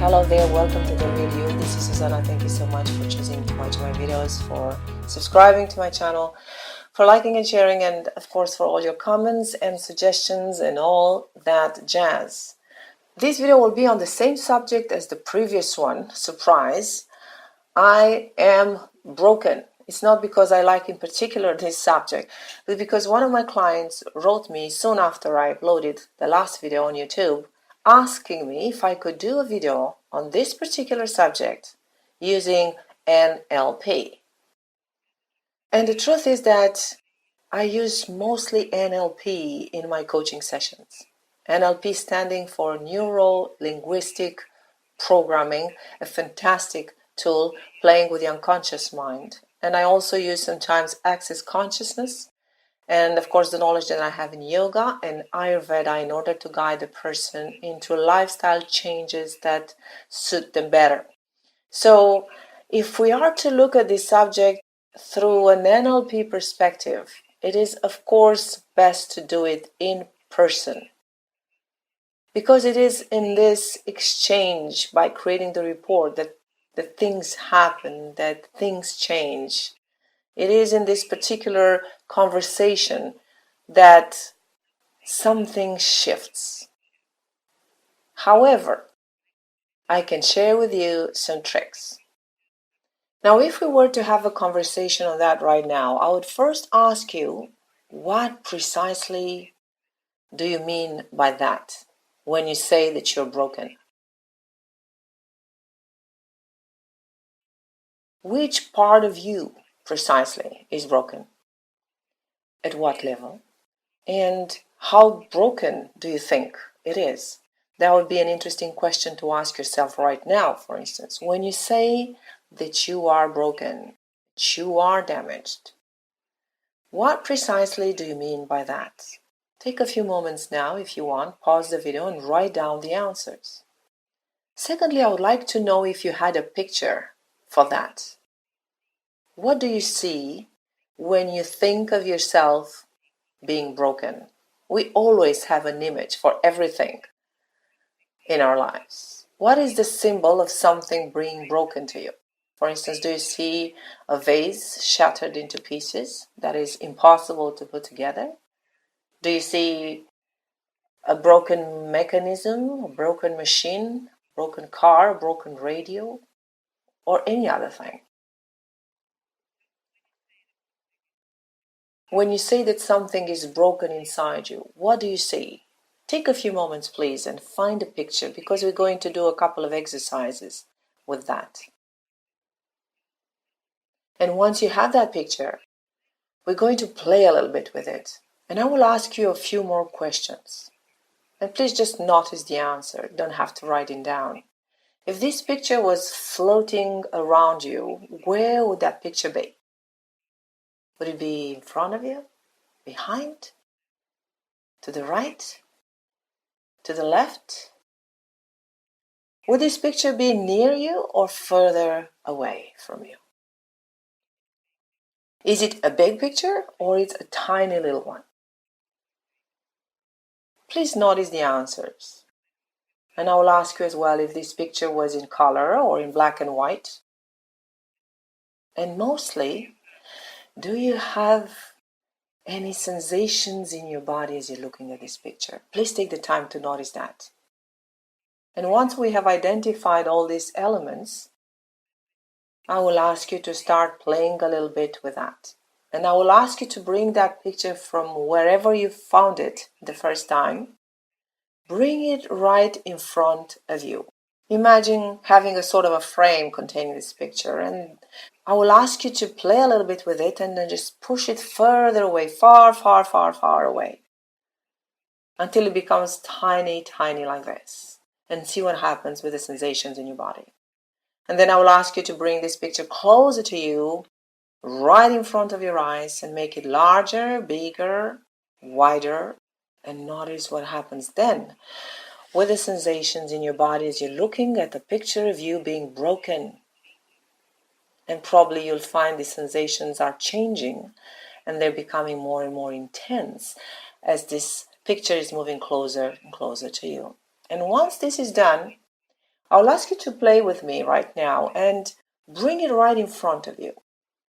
Hello there, welcome to the video. This is Susanna. Thank you so much for choosing to watch my videos, for subscribing to my channel, for liking and sharing, and of course for all your comments and suggestions and all that jazz. This video will be on the same subject as the previous one. Surprise! I am broken. It's not because I like in particular this subject, but because one of my clients wrote me soon after I uploaded the last video on YouTube, asking me if I could do a video on this particular subject using NLP. And the truth is that I use mostly NLP in my coaching sessions. NLP standing for Neuro-Linguistic Programming, a fantastic tool playing with the unconscious mind. And I also use sometimes Access Consciousness and of course the knowledge that I have in yoga and Ayurveda in order to guide the person into lifestyle changes that suit them better. So if we are to look at this subject through an NLP perspective, it is of course best to do it in person. Because it is in this exchange by creating the report that things happen, that things change. It is in this particular conversation that something shifts. However, I can share with you some tricks. Now, if we were to have a conversation on that right now, I would first ask you, what precisely do you mean by that when you say that you're broken? Which part of you precisely is broken? At what level? And how broken do you think it is? That would be an interesting question to ask yourself right now, for instance. When you say that you are broken, that you are damaged, what precisely do you mean by that? Take a few moments now, if you want, pause the video and write down the answers. Secondly, I would like to know if you had a picture for that. What do you see when you think of yourself being broken? We always have an image for everything in our lives. What is the symbol of something being broken to you? For instance, do you see a vase shattered into pieces that is impossible to put together? Do you see a broken mechanism, a broken machine, a broken car, a broken radio, or any other thing? When you say that something is broken inside you, what do you see? Take a few moments, please, and find a picture, because we're going to do a couple of exercises with that. And once you have that picture, we're going to play a little bit with it. And I will ask you a few more questions. And please just notice the answer. You don't have to write it down. If this picture was floating around you, where would that picture be? Would it be in front of you? Behind? To the right? To the left? Would this picture be near you or further away from you? Is it a big picture or it's a tiny little one? Please notice the answers. And I will ask you as well if this picture was in color or in black and white. And mostly, do you have any sensations in your body as you're looking at this picture? Please take the time to notice that. And once we have identified all these elements, I will ask you to start playing a little bit with that. And I will ask you to bring that picture from wherever you found it the first time. Bring it right in front of you. Imagine having a sort of a frame containing this picture, and I will ask you to play a little bit with it and then just push it further away, far, far, far, far away, until it becomes tiny, tiny like this, and see what happens with the sensations in your body. And then I will ask you to bring this picture closer to you, right in front of your eyes, and make it larger, bigger, wider, and notice what happens then with the sensations in your body as you're looking at the picture of you being broken. And probably you'll find the sensations are changing and they're becoming more and more intense as this picture is moving closer and closer to you. And once this is done, I'll ask you to play with me right now and bring it right in front of you.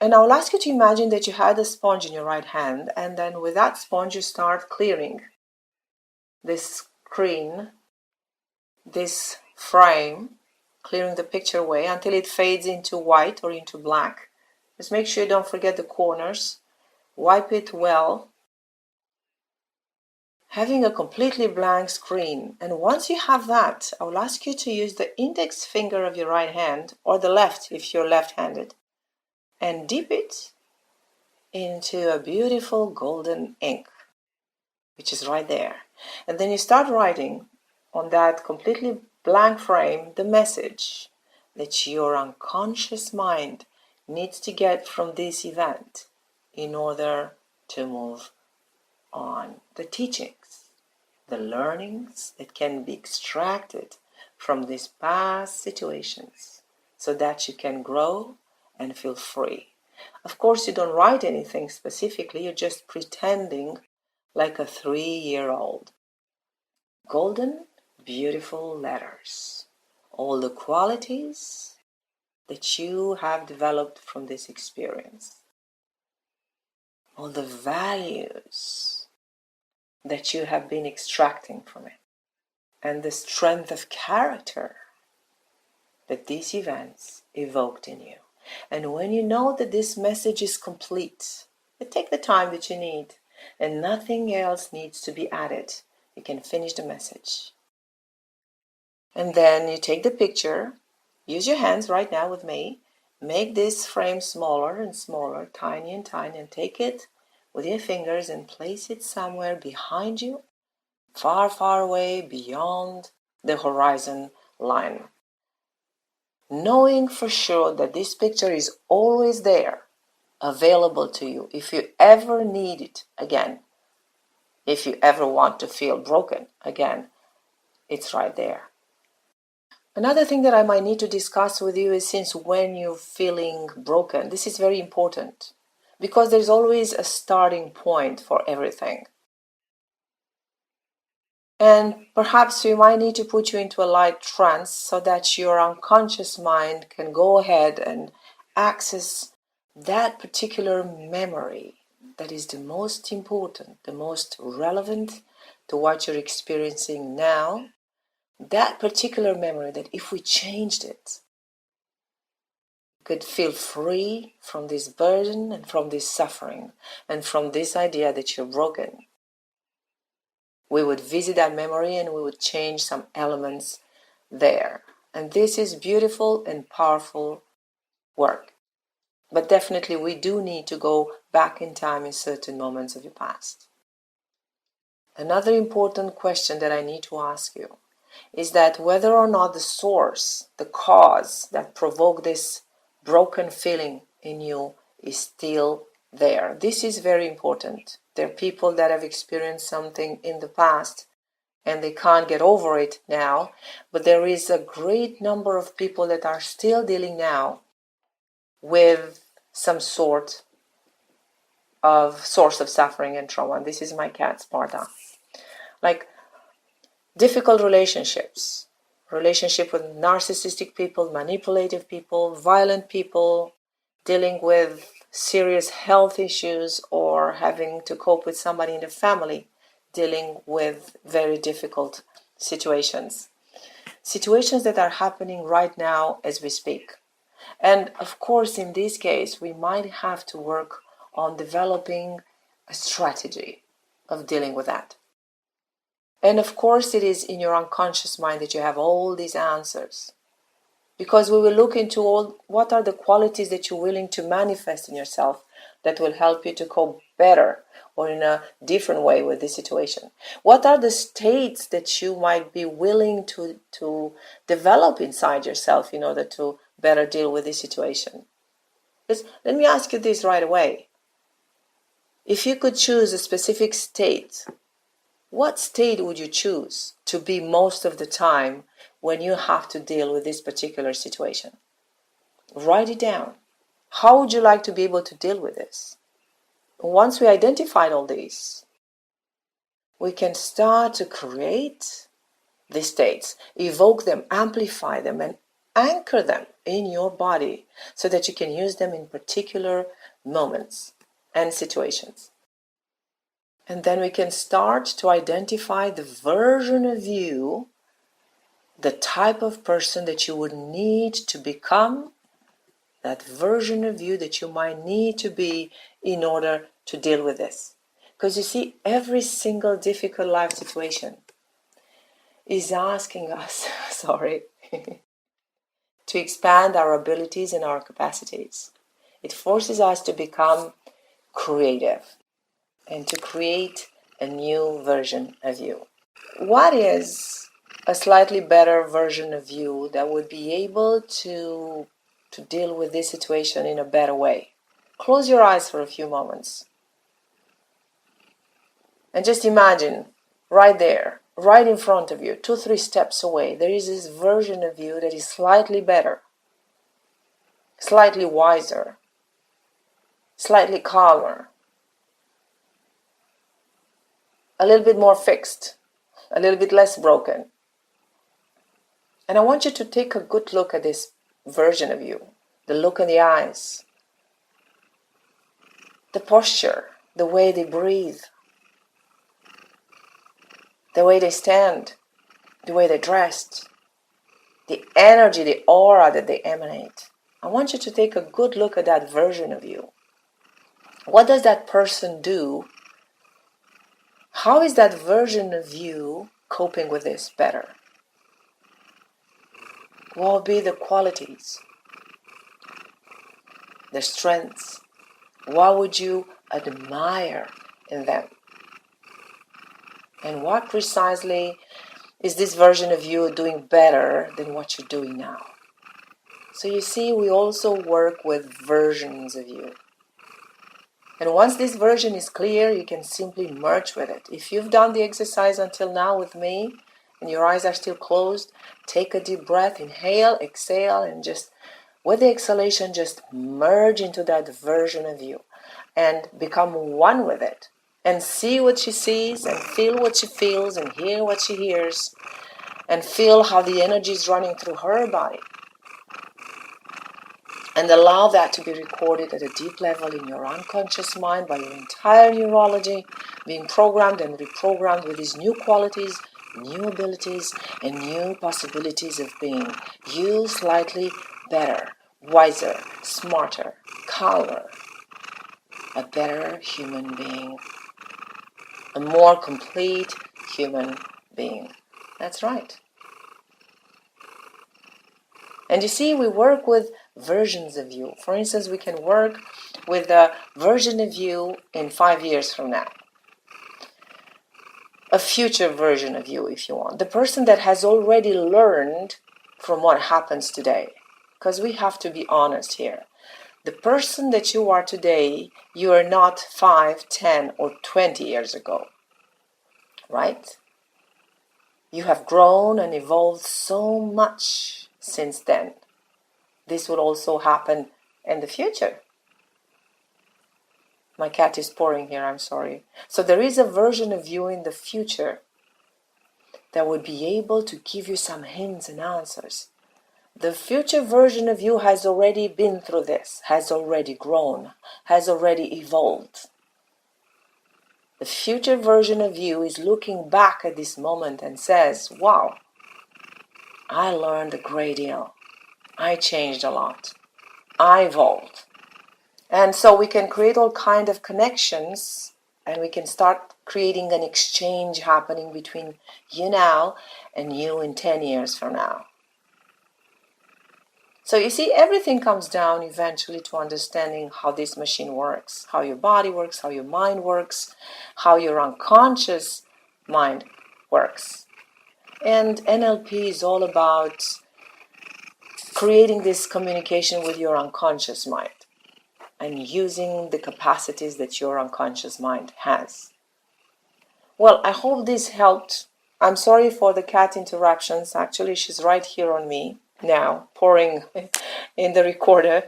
And I'll ask you to imagine that you had a sponge in your right hand, and then with that sponge you start clearing this screen, this frame, clearing the picture away until it fades into white or into black. Just make sure you don't forget the corners. Wipe it well, having a completely blank screen. And once you have that, I will ask you to use the index finger of your right hand, or the left if you're left-handed, and dip it into a beautiful golden ink, which is right there. And then you start writing on that completely blank frame the message that your unconscious mind needs to get from this event in order to move on. The teachings, the learnings that can be extracted from these past situations so that you can grow and feel free. Of course, you don't write anything specifically, you're just pretending like a 3-year-old. Golden, beautiful letters. All the qualities that you have developed from this experience. All the values that you have been extracting from it. And the strength of character that these events evoked in you. And when you know that this message is complete, you take the time that you need and nothing else needs to be added. You can finish the message. And then you take the picture, use your hands right now with me, make this frame smaller and smaller, tiny and tiny, and take it with your fingers and place it somewhere behind you, far, far away beyond the horizon line. Knowing for sure that this picture is always there, available to you if you ever need it again, if you ever want to feel broken again, it's right there. Another thing that I might need to discuss with you is since when you're feeling broken. This is very important because there's always a starting point for everything. And perhaps we might need to put you into a light trance so that your unconscious mind can go ahead and access that particular memory that is the most important, the most relevant to what you're experiencing now. That particular memory that if we changed it, you could feel free from this burden and from this suffering and from this idea that you're broken. We would visit that memory and we would change some elements there. And this is beautiful and powerful work. But definitely we do need to go back in time in certain moments of your past. Another important question that I need to ask you is that whether or not the source, the cause that provoked this broken feeling in you is still there. This is very important. There are people that have experienced something in the past and they can't get over it now, but there is a great number of people that are still dealing now with some sort of source of suffering and trauma. And this is my cat, Sparta. Like difficult relationships, relationship with narcissistic people, manipulative people, violent people, dealing with serious health issues, or having to cope with somebody in the family dealing with very difficult situations. Situations that are happening right now as we speak. And of course, in this case, we might have to work on developing a strategy of dealing with that. And of course, it is in your unconscious mind that you have all these answers. Because we will look into all what are the qualities that you're willing to manifest in yourself that will help you to cope better or in a different way with this situation. What are the states that you might be willing to develop inside yourself in order to better deal with this situation? Let me ask you this right away. If you could choose a specific state, what state would you choose to be most of the time when you have to deal with this particular situation? Write it down. How would you like to be able to deal with this? Once we identified all these, we can start to create these states, evoke them, amplify them, and anchor them in your body so that you can use them in particular moments and situations. And then we can start to identify the version of you, the type of person that you would need to become, that version of you that you might need to be in order to deal with this. Because you see, every single difficult life situation is asking us, to expand our abilities and our capacities. It forces us to become creative and to create a new version of you. What is a slightly better version of you that would be able to deal with this situation in a better way? Close your eyes for a few moments. And just imagine, right there, right in front of you, 2-3 steps away, there is this version of you that is slightly better, slightly wiser, slightly calmer, a little bit more fixed, a little bit less broken. And I want you to take a good look at this version of you, the look in the eyes, the posture, the way they breathe, the way they stand, the way they're dressed, the energy, the aura that they emanate. I want you to take a good look at that version of you. What does that person do? How is that version of you coping with this better? What will be the qualities, the strengths? What would you admire in them? And what precisely is this version of you doing better than what you're doing now? So you see, we also work with versions of you. And once this version is clear, you can simply merge with it. If you've done the exercise until now with me, and your eyes are still closed, take a deep breath, inhale, exhale, and just, with the exhalation, just merge into that version of you and become one with it. And see what she sees, and feel what she feels, and hear what she hears, and feel how the energy is running through her body. And allow that to be recorded at a deep level in your unconscious mind by your entire neurology, being programmed and reprogrammed with these new qualities, new abilities, and new possibilities of being you slightly better, wiser, smarter, calmer, a better human being, a more complete human being. That's right. And you see, we work with versions of you. For instance, we can work with a version of you in 5 years from now. A future version of you, if you want. The person that has already learned from what happens today. Because we have to be honest here. The person that you are today, you are not 5, 10, or 20 years ago. Right? You have grown and evolved so much since then. This will also happen in the future. My cat is purring here, I'm sorry. So there is a version of you in the future that would be able to give you some hints and answers. The future version of you has already been through this, has already grown, has already evolved. The future version of you is looking back at this moment and says, wow, I learned a great deal. I changed a lot. I evolved. And so we can create all kinds of connections, and we can start creating an exchange happening between you now and you in 10 years from now. So you see, everything comes down eventually to understanding how this machine works, how your body works, how your mind works, how your unconscious mind works. And NLP is all about creating this communication with your unconscious mind and using the capacities that your unconscious mind has. Well, I hope this helped. I'm sorry for the cat interruptions. Actually, she's right here on me now, pouring in the recorder.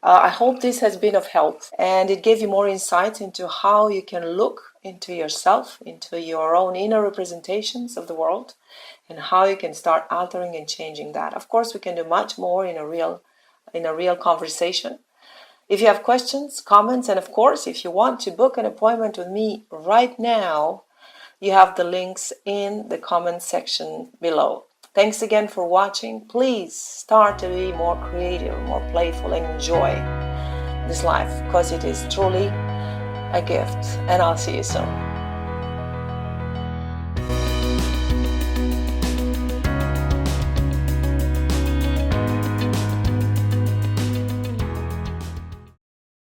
I hope this has been of help, and it gave you more insight into how you can look into yourself, into your own inner representations of the world, and how you can start altering and changing that. Of course, we can do much more in a real conversation. If you have questions, comments, and of course, if you want to book an appointment with me right now, you have the links in the comment section below. Thanks again for watching. Please start to be more creative, more playful, and enjoy this life, because it is truly a gift. And I'll see you soon.